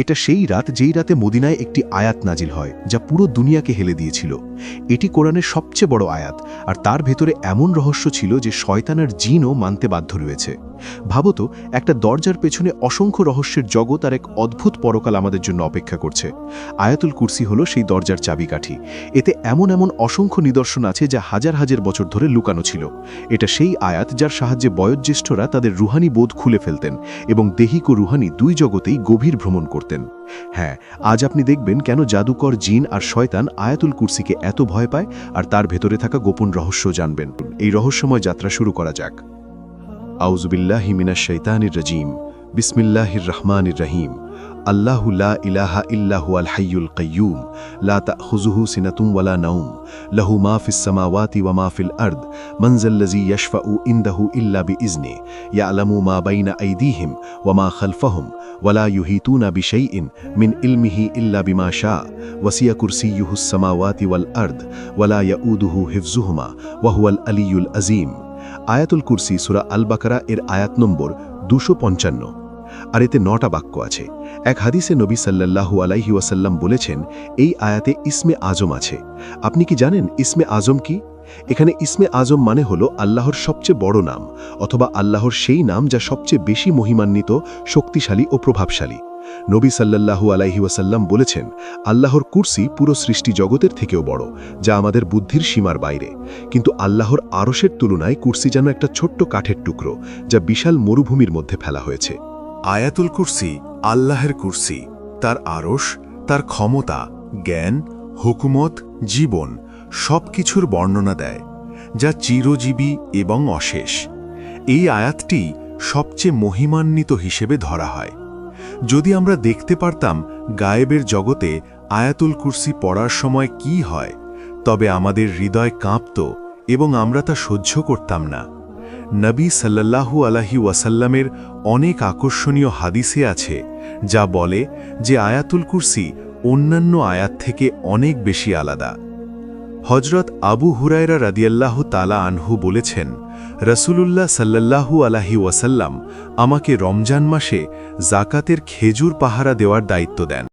এটা সেই রাত যেই রাতে মদিনায় একটি আয়াত নাজিল হয় যা পুরো দুনিয়াকে হেলে দিয়েছিল। এটি কোরআনের সবচেয়ে বড় আয়াত, আর তার ভেতরে এমন রহস্য ছিল যে শয়তান আর জিনও মানতে বাধ্য রয়েছে। ভাবতো, একটা দরজার পেছনে অসংখ্য রহস্যের জগৎ আর এক অদ্ভুত পরকাল আমাদের জন্য অপেক্ষা করছে। আয়াতুল কুরসি হলো সেই দরজার চাবিকাঠি। এতে এমন এমন অসংখ্য নিদর্শন আছে যা হাজার হাজার বছর ধরে লুকানো ছিল। এটা সেই আয়াত যার সাহায্যে বয়োজ্যেষ্ঠরা তাদের রুহানি বোধ খুলে ফেলতেন এবং দেহিক ও রুহানি দুই জগতেই গভীর ভ্রমণ করতেন। হ্যাঁ, আজ আপনি দেখবেন কেন জাদুকর, জিন আর শয়তান আয়াতুল কুরসিকে এত ভয় পায়, আর তার ভেতরে থাকা গোপন রহস্য জানবেন। এই রহস্যময় যাত্রা শুরু করা যাক। আউযুবিল্লাহি মিনাশ শাইতানির রাজিম। বিসমিল্লাহির রহমানির রহিম। আল্লাহু লা ইলাহা ইল্লা হুয়াল হাইয়ুল কাইয়্যুম লা তাখুযুহু সিনাতুন ওয়ালা নাওম লাহু মা ফিস সামাওয়াতি ওয়া মা ফিল আরদ মান যাল্লাযী ইয়াশফাউ ইনদাহু ইল্লা বিইজনি ইয়ালামু মা বাইনা আইদিহিম ওয়া মা খালফাহুম ওয়া লা ইউহিতুনা বিশাইইন মিন ইলমিহি ইল্লা বিমা শা ওয়াসিয়া কুরসিয়্যুহুস সামাওয়াতি ওয়াল আরদ ওয়া লা ইয়াউদুহু হিফযুহুমা ওয়া হুয়াল আলিয়্যুল আযীম। আয়াতুল কুরসি সূরা আল বাকারা এর আয়াত নম্বর 255, আর এতে 9টা বাক্য আছে। এক হাদিসে নবী সাল্লাল্লাহু আলাইহি ওয়াসাল্লাম বলেছেন, এই আয়াতে ইসমে আজম আছে। আপনি কি জানেন ইসমে আজম কি? এখানে ইসমে আজম মানে হলো আল্লাহর সবচেয়ে বড় নাম, অথবা আল্লাহর সেই নাম যা সবচেয়ে বেশি মহিমান্বিত, শক্তিশালী ও প্রভাবশালী। নবী সাল্লাল্লাহু আলাইহি ওয়াসাল্লাম বলেছেন, আল্লাহর কুরসি পুরো সৃষ্টি জগতের থেকেও বড়, যা আমাদের বুদ্ধির সীমার বাইরে। কিন্তু আল্লাহর আরশের তুলনায় কুরসি যেন একটা ছোট্ট কাঠের টুকরো, যা বিশাল মরুভূমির মধ্যে ফেলা হয়েছে। আয়াতুল কুরসি আল্লাহের কুরসি, তার আরশ, তার ক্ষমতা, জ্ঞান, হুকুমত, জীবন সব কিছুর বর্ণনা দেয়, যা চিরজীবী এবং অশেষ। এই আয়াতটি সবচেয়ে মহিমান্বিত হিসেবে ধরা হয়। যদি আমরা দেখতে পারতাম গায়েবের জগতে আয়াতুল কুরসি পড়ার সময় কি হয়, তবে আমাদের হৃদয় কাঁপত এবং আমরা তা সহ্য করতাম না। নবী সাল্লাল্লাহু আলাইহি ওয়াসাল্লামের অনেক আকর্ষণীয় হাদিসে আছে যা বলে যে আয়াতুল কুরসি অন্যান্য আয়াত থেকে অনেক বেশি আলাদা। হযরত আবু হুরায়রা রাদিয়াল্লাহু তাআলা আনহু বলেছেন, রাসূলুল্লাহ সাল্লাল্লাহু আলাইহি ওয়াসাল্লাম আমাকে রমজান মাসে যাকাতের খেজুর পাহারা দেওয়ার দায়িত্ব দেন।